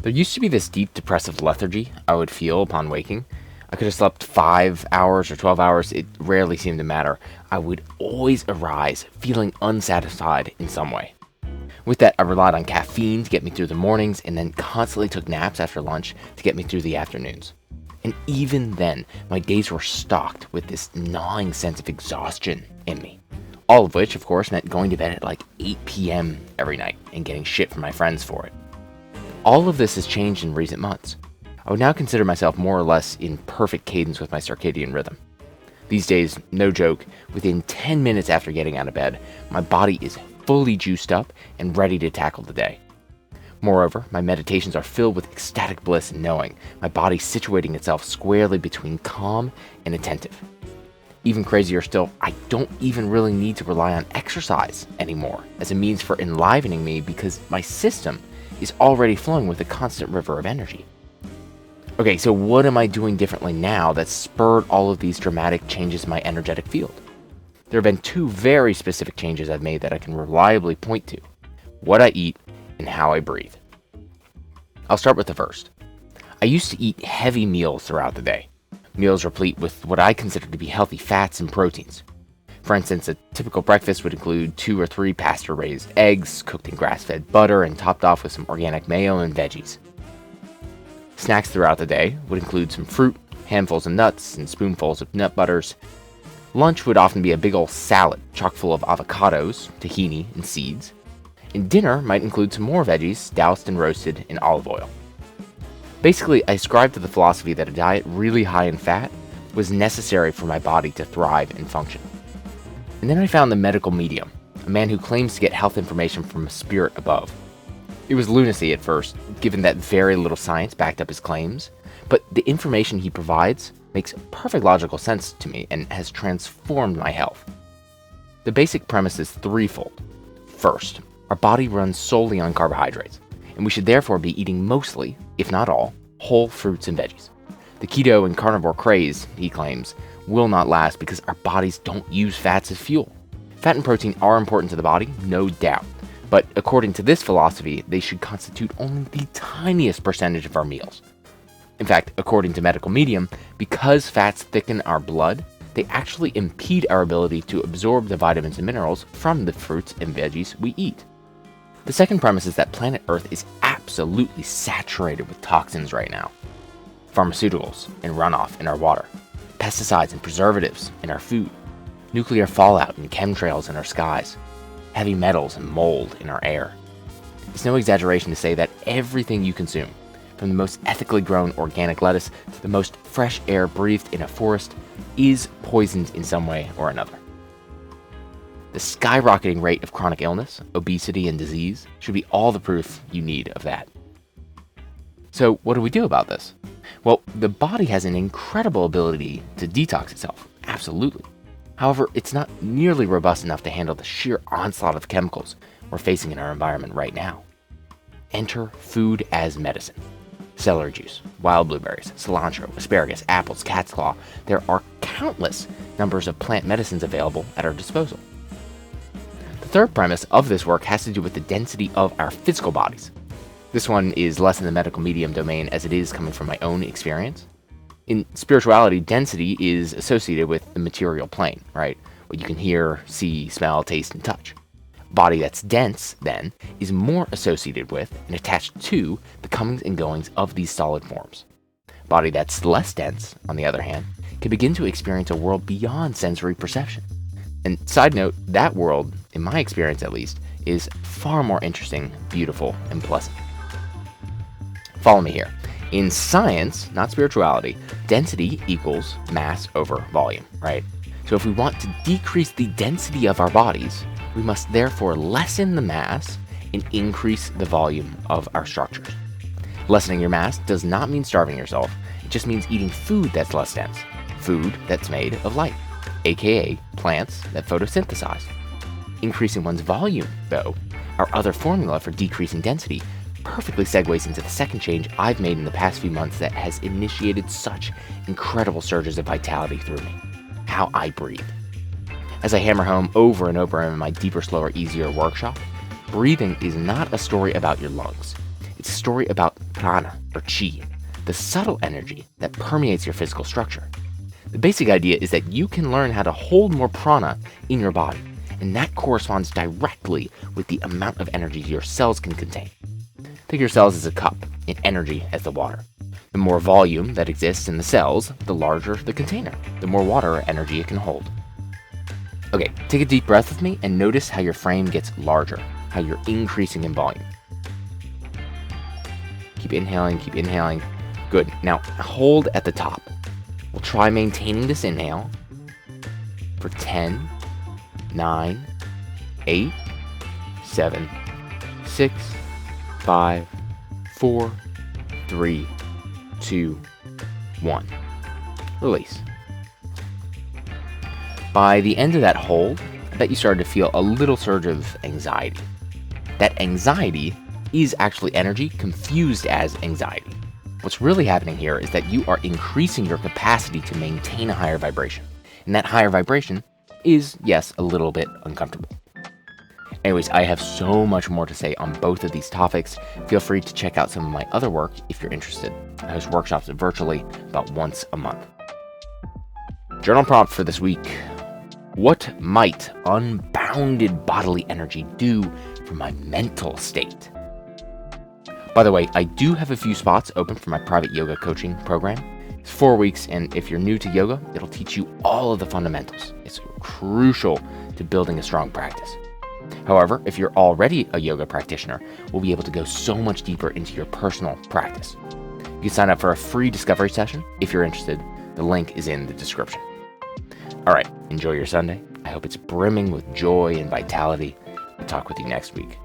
There used to be this deep depressive lethargy I would feel upon waking. I could have slept 5 hours or 12 hours, it rarely seemed to matter. I would always arise feeling unsatisfied in some way. With that, I relied on caffeine to get me through the mornings and then constantly took naps after lunch to get me through the afternoons. And even then, my days were stocked with this gnawing sense of exhaustion in me. All of which, of course, meant going to bed at like 8 p.m. every night and getting shit from my friends for it. All of this has changed in recent months. I would now consider myself more or less in perfect cadence with my circadian rhythm. These days, no joke, within 10 minutes after getting out of bed, my body is fully juiced up and ready to tackle the day. Moreover, my meditations are filled with ecstatic bliss in knowing my body situating itself squarely between calm and attentive. Even crazier still, I don't even really need to rely on exercise anymore as a means for enlivening me because my system is already flowing with a constant river of energy. Okay, so what am I doing differently now that spurred all of these dramatic changes in my energetic field? There have been two very specific changes I've made that I can reliably point to: what I eat and how I breathe. I'll start with the first. I used to eat heavy meals throughout the day. Meals replete with what I consider to be healthy fats and proteins. For instance, a typical breakfast would include 2 or 3 pasture-raised eggs, cooked in grass-fed butter, and topped off with some organic mayo and veggies. Snacks throughout the day would include some fruit, handfuls of nuts, and spoonfuls of nut butters. Lunch would often be a big old salad, chock full of avocados, tahini, and seeds. And dinner might include some more veggies, doused and roasted in olive oil. Basically, I ascribed to the philosophy that a diet really high in fat was necessary for my body to thrive and function. And then I found the medical medium, a man who claims to get health information from a spirit above. It was lunacy at first, given that very little science backed up his claims, but the information he provides makes perfect logical sense to me and has transformed my health. The basic premise is threefold. First, our body runs solely on carbohydrates, and we should therefore be eating mostly, if not all, whole fruits and veggies. The keto and carnivore craze, he claims, will not last because our bodies don't use fats as fuel. Fat and protein are important to the body, no doubt, but according to this philosophy, they should constitute only the tiniest percentage of our meals. In fact, according to medical medium, because fats thicken our blood, they actually impede our ability to absorb the vitamins and minerals from the fruits and veggies we eat. The second premise is that planet Earth is absolutely saturated with toxins right now. Pharmaceuticals and runoff in our water, pesticides and preservatives in our food, nuclear fallout and chemtrails in our skies, heavy metals and mold in our air. It's no exaggeration to say that everything you consume, from the most ethically grown organic lettuce to the most fresh air breathed in a forest, is poisoned in some way or another. The skyrocketing rate of chronic illness, obesity, and disease should be all the proof you need of that. So what do we do about this? Well, the body has an incredible ability to detox itself, absolutely. However, it's not nearly robust enough to handle the sheer onslaught of chemicals we're facing in our environment right now. Enter food as medicine. Celery juice, wild blueberries, cilantro, asparagus, apples, cat's claw. There are countless numbers of plant medicines available at our disposal. The third premise of this work has to do with the density of our physical bodies. This one is less in the medical medium domain as it is coming from my own experience. In spirituality, density is associated with the material plane, right? What you can hear, see, smell, taste, and touch. A body that's dense, then, is more associated with and attached to the comings and goings of these solid forms. A body that's less dense, on the other hand, can begin to experience a world beyond sensory perception. And side note, that world, in my experience at least, is far more interesting, beautiful, and pleasant. Follow me here. In science, not spirituality, density equals mass over volume, right? So if we want to decrease the density of our bodies, we must therefore lessen the mass and increase the volume of our structures. Lessening your mass does not mean starving yourself. It just means eating food that's less dense, food that's made of light, aka plants that photosynthesize. Increasing one's volume, though, our other formula for decreasing density, perfectly segues into the second change I've made in the past few months that has initiated such incredible surges of vitality through me: how I breathe. As I hammer home over and over in my Deeper, Slower, Easier workshop, breathing is not a story about your lungs. It's a story about prana, or chi, the subtle energy that permeates your physical structure. The basic idea is that you can learn how to hold more prana in your body, and that corresponds directly with the amount of energy your cells can contain. Think of your cells as a cup, and energy as the water. The more volume that exists in the cells, the larger the container, the more water or energy it can hold. Okay, take a deep breath with me and notice how your frame gets larger, how you're increasing in volume. Keep inhaling. Good. Now hold at the top. We'll try maintaining this inhale for 10, 9, 8, 7, 6, 5, 4, 3, 2, 1. Release. By the end of that hold, I bet you started to feel a little surge of anxiety. That anxiety is actually energy confused as anxiety. What's really happening here is that you are increasing your capacity to maintain a higher vibration. And that higher vibration is, yes, a little bit uncomfortable. Anyways, I have so much more to say on both of these topics. Feel free to check out some of my other work if you're interested. I host workshops virtually about once a month. Journal prompt for this week. What might unbounded bodily energy do for my mental state? By the way, I do have a few spots open for my private yoga coaching program. It's 4 weeks, and if you're new to yoga, it'll teach you all of the fundamentals. It's crucial to building a strong practice. However, if you're already a yoga practitioner, we'll be able to go so much deeper into your personal practice. You can sign up for a free discovery session if you're interested. The link is in the description. All right, enjoy your Sunday. I hope it's brimming with joy and vitality. I'll talk with you next week.